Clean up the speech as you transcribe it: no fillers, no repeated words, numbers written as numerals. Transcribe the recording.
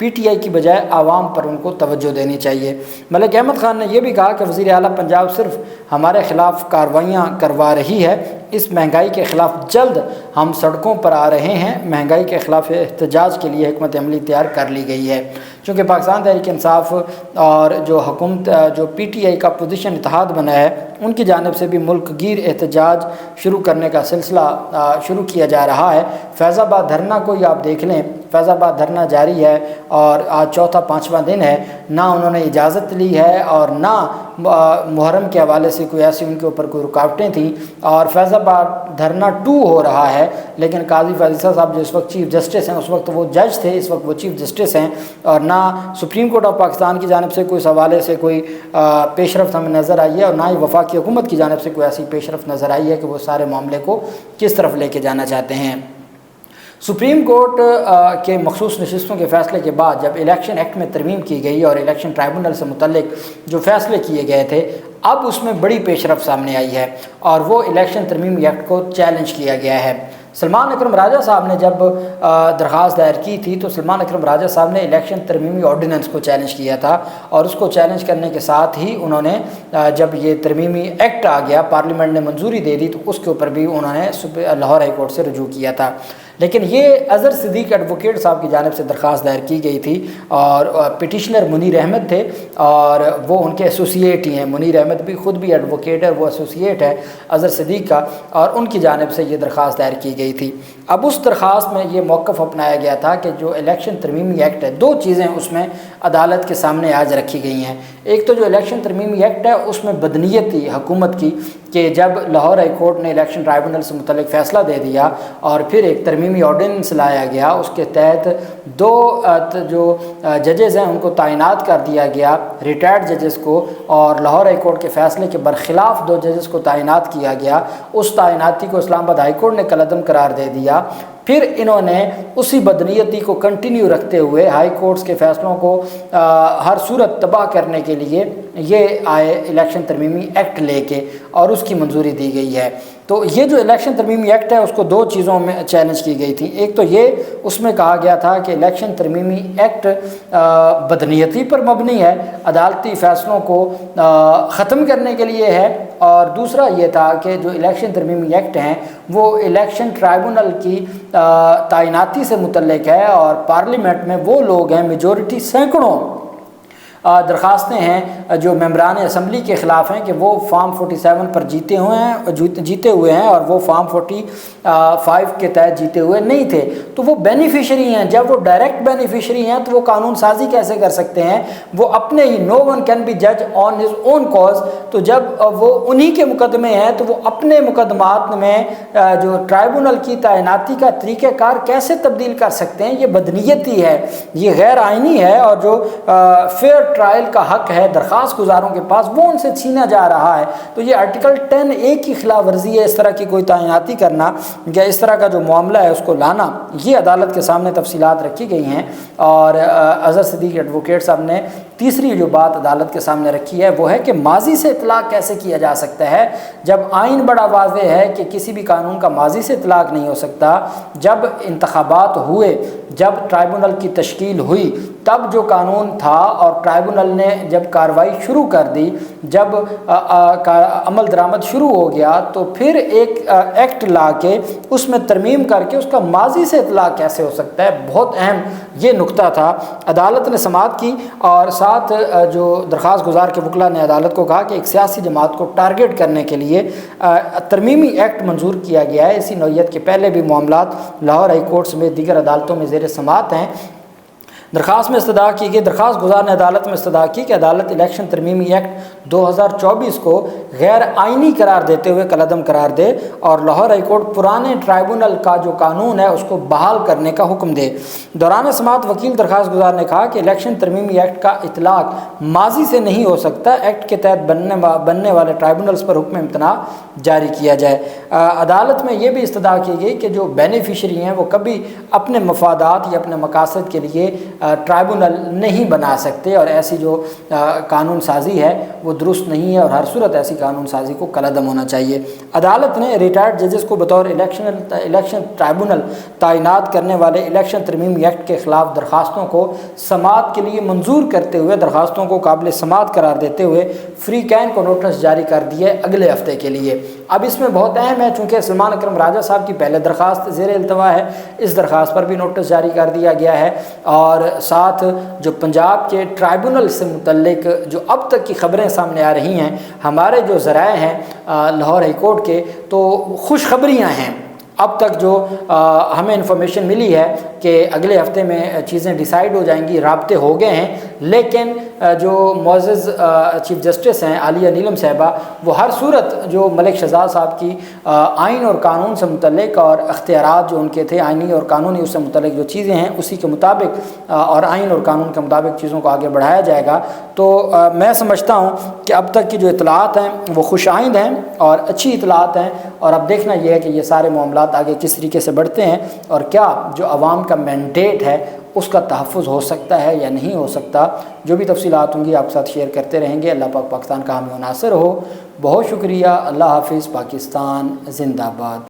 P T I کی بجائے عوام پر ان کو توجہ دینی چاہیے۔ ملک احمد خان نے یہ بھی کہا کہ وزیر اعلیٰ پنجاب صرف ہمارے خلاف کارروائیاں کروا رہی ہے، اس مہنگائی کے خلاف جلد ہم سڑکوں پر آ رہے ہیں، مہنگائی کے خلاف احتجاج کے لیے حکمت عملی تیار کر لی گئی ہے۔ چونکہ پاکستان تحریک انصاف اور جو حکومت جو پی ٹی آئی کا پوزیشن اتحاد بنا ہے، ان کی جانب سے بھی ملک گیر احتجاج شروع کرنے کا سلسلہ شروع کیا جا رہا ہے۔ فیض آباد دھرنا کو ہی آپ دیکھ لیں، فیض آباد دھرنا جاری ہے اور آج چوتھا پانچواں دن ہے، نہ انہوں نے اجازت لی ہے اور نہ محرم کے حوالے سے کوئی ایسی ان کے اوپر کوئی رکاوٹیں تھیں، اور فیض آباد دھرنا 2 ہو رہا ہے، لیکن قاضی فیصل صاحب جو اس وقت چیف جسٹس ہیں، اس وقت وہ جج تھے، اس وقت وہ چیف جسٹس ہیں، اور نہ سپریم کورٹ آف پاکستان کی جانب سے کوئی اس حوالے سے کوئی پیش رفت ہمیں نظر آئی ہے، اور نہ ہی وفاقی حکومت کی جانب سے کوئی ایسی پیش رفت نظر آئی ہے کہ وہ سارے معاملے کو کس طرف لے کے جانا چاہتے ہیں۔ سپریم کورٹ کے مخصوص نشستوں کے فیصلے کے بعد جب الیکشن ایکٹ میں ترمیم کی گئی اور الیکشن ٹرائبونل سے متعلق جو فیصلے کیے گئے تھے، اب اس میں بڑی پیش رفت سامنے آئی ہے اور وہ الیکشن ترمیمی ایکٹ کو چیلنج کیا گیا ہے۔ سلمان اکرم راجہ صاحب نے جب درخواست دائر کی تھی تو سلمان اکرم راجہ صاحب نے الیکشن ترمیمی آرڈیننس کو چیلنج کیا تھا، اور اس کو چیلنج کرنے کے ساتھ ہی انہوں نے جب یہ ترمیمی ایکٹ آ گیا، پارلیمنٹ نے منظوری دے دی، تو اس کے اوپر بھی انہوں نے لاہور ہائی کورٹ سے رجوع کیا تھا۔ لیکن یہ اظہر صدیق ایڈوکیٹ صاحب کی جانب سے درخواست دائر کی گئی تھی، اور پٹیشنر منیر احمد تھے اور وہ ان کے ایسوسیٹ ہی ہیں۔ منیر احمد بھی خود بھی ایڈوکیٹ ہے، وہ ایسوسیٹ ہے اظہر صدیق کا، اور ان کی جانب سے یہ درخواست دائر کی گئی تھی۔ اب اس درخواست میں یہ موقف اپنایا گیا تھا کہ جو الیکشن ترمیمی ایکٹ ہے، 2 چیزیں اس میں عدالت کے سامنے آج رکھی گئی ہیں۔ ایک تو جو الیکشن ترمیمی ایکٹ ہے اس میں بدنیت تھی حکومت کی کہ جب لاہور ہائی کورٹ نے الیکشن ٹرائبونل سے متعلق فیصلہ دے دیا اور پھر ایک ترمیمی آرڈیننس لایا گیا، اس کے تحت 2 جو ججز ہیں ان کو تعینات کر دیا گیا، ریٹائرڈ ججز کو، اور لاہور ہائی کورٹ کے فیصلے کے برخلاف 2 ججز کو تعینات کیا گیا۔ اس تعیناتی کو اسلام آباد ہائی کورٹ نے کالعدم قرار دے دیا۔ پھر انہوں نے اسی بدنیتی کو کنٹینیو رکھتے ہوئے ہائی کورٹس کے فیصلوں کو ہر صورت تباہ کرنے کے لیے یہ آئے الیکشن ترمیمی ایکٹ لے کے، اور اس کی منظوری دی گئی ہے۔ تو یہ جو الیکشن ترمیمی ایکٹ ہے اس کو 2 چیزوں میں چیلنج کی گئی تھی۔ ایک تو یہ اس میں کہا گیا تھا کہ الیکشن ترمیمی ایکٹ بدنیتی پر مبنی ہے، عدالتی فیصلوں کو ختم کرنے کے لیے ہے، اور دوسرا یہ تھا کہ جو الیکشن ترمیمی ایکٹ ہیں وہ الیکشن ٹرائبونل کی تعیناتی سے متعلق ہے، اور پارلیمنٹ میں وہ لوگ ہیں، میجورٹی سینکڑوں درخواستیں ہیں جو ممبران اسمبلی کے خلاف ہیں کہ وہ فارم 47 پر جیتے ہوئے ہیں اور وہ فارم 45 کے تحت جیتے ہوئے نہیں تھے، تو وہ بینیفیشری ہیں۔ جب وہ ڈائریکٹ بینیفیشری ہیں تو وہ قانون سازی کیسے کر سکتے ہیں؟ وہ اپنے ہی no one can be judge on his own cause، تو جب وہ انہی کے مقدمے ہیں تو وہ اپنے مقدمات میں جو ٹرائبونل کی تعیناتی کا طریقہ کار کیسے تبدیل کر سکتے ہیں؟ یہ بدنیتی ہے، یہ غیر آئینی ہے، اور جو فیئر ٹرائل کا حق ہے درخواست گزاروں کے پاس وہ ان سے چھینا جا رہا ہے۔ تو یہ آرٹیکل 10A کی خلاف ورزی ہے، اس طرح کی کوئی تعیناتی کرنا یا اس طرح کا جو معاملہ ہے اس کو لانا۔ یہ عدالت کے سامنے تفصیلات رکھی گئی ہیں، اور اظہر صدیق ایڈوکیٹ صاحب نے تیسری جو بات عدالت کے سامنے رکھی ہے وہ ہے کہ ماضی سے اطلاق کیسے کیا جا سکتا ہے، جب آئین بڑا واضح ہے کہ کسی بھی قانون کا ماضی سے اطلاق نہیں ہو سکتا۔ جب انتخابات ہوئے، جب ٹرائبونل کی تشکیل ہوئی، تب جو قانون تھا اور ٹرائبونل نے جب کارروائی شروع کر دی، جب عمل درآمد شروع ہو گیا، تو پھر ایک ایکٹ لا کے اس میں ترمیم کر کے اس کا ماضی سے اطلاق کیسے ہو سکتا ہے؟ بہت اہم یہ نقطہ تھا۔ عدالت نے سماعت کی، اور ساتھ جو درخواست گزار کے وکلاء نے عدالت کو کہا کہ ایک سیاسی جماعت کو ٹارگٹ کرنے کے لیے ترمیمی ایکٹ منظور کیا گیا ہے۔ اسی نوعیت کے پہلے بھی معاملات لاہور ہائی کورٹ سمیت دیگر عدالتوں میں زیر سماعت ہیں۔ درخواست میں استدعا کی گئی، درخواست گزار نے عدالت میں استدعا کی کہ عدالت الیکشن ترمیمی ایکٹ 2024 کو غیر آئینی قرار دیتے ہوئے کالعدم قرار دے، اور لاہور ہائی کورٹ پرانے ٹرائبونل کا جو قانون ہے اس کو بحال کرنے کا حکم دے۔ دوران سماعت وکیل درخواست گزار نے کہا کہ الیکشن ترمیمی ایکٹ کا اطلاق ماضی سے نہیں ہو سکتا، ایکٹ کے تحت بننے والے ٹرائبونلز پر حکم امتناع جاری کیا جائے۔ عدالت میں یہ بھی استدعا کی گئی کہ جو بینیفیشری ہیں وہ کبھی اپنے مفادات یا اپنے مقاصد کے لیے ٹرائبونل نہیں بنا سکتے، اور ایسی جو قانون سازی ہے وہ درست نہیں ہے اور ہر صورت ایسی قانون سازی کو کالعدم ہونا چاہیے۔ عدالت نے ریٹائرڈ ججز کو بطور الیکشن ٹرائبونل تعینات کرنے والے الیکشن ترمیمی ایکٹ کے خلاف درخواستوں کو سماعت کے لیے منظور کرتے ہوئے درخواستوں کو قابل سماعت قرار دیتے ہوئے فری کین کو نوٹس جاری کر دیے اگلے ہفتے کے لیے۔ اب اس میں بہت اہم ہے، چونکہ سلمان اکرم راجہ صاحب کی پہلے درخواست زیر التوا ہے، اس درخواست پر بھی نوٹس جاری کر دیا گیا ہے، اور ساتھ جو پنجاب کے ٹرائبونل سے متعلق جو اب تک کی خبریں سامنے آ رہی ہیں، ہمارے جو ذرائع ہیں لاہور ہائی کورٹ کے، تو خوشخبریاں ہیں۔ اب تک جو ہمیں انفارمیشن ملی ہے کہ اگلے ہفتے میں چیزیں ڈیسائیڈ ہو جائیں گی، رابطے ہو گئے ہیں، لیکن جو معزز چیف جسٹس ہیں عالیہ نیلم صاحبہ، وہ ہر صورت جو ملک شہزاد صاحب کی آئین اور قانون سے متعلق اور اختیارات جو ان کے تھے آئینی اور قانونی، اس سے متعلق جو چیزیں ہیں اسی کے مطابق اور آئین اور قانون کے مطابق چیزوں کو آگے بڑھایا جائے گا۔ تو میں سمجھتا ہوں کہ اب تک کی جو اطلاعات ہیں وہ خوش آئند ہیں اور اچھی اطلاعات ہیں، اور اب دیکھنا یہ ہے کہ یہ سارے معاملات آگے کس طریقے سے بڑھتے ہیں اور کیا جو عوام کا مینڈیٹ ہے اس کا تحفظ ہو سکتا ہے یا نہیں ہو سکتا۔ جو بھی تفصیلات ہوں گی آپ کے ساتھ شیئر کرتے رہیں گے۔ اللہ پاک پاکستان کا حامی و ناصر ہو۔ بہت شکریہ۔ اللہ حافظ۔ پاکستان زندہ باد۔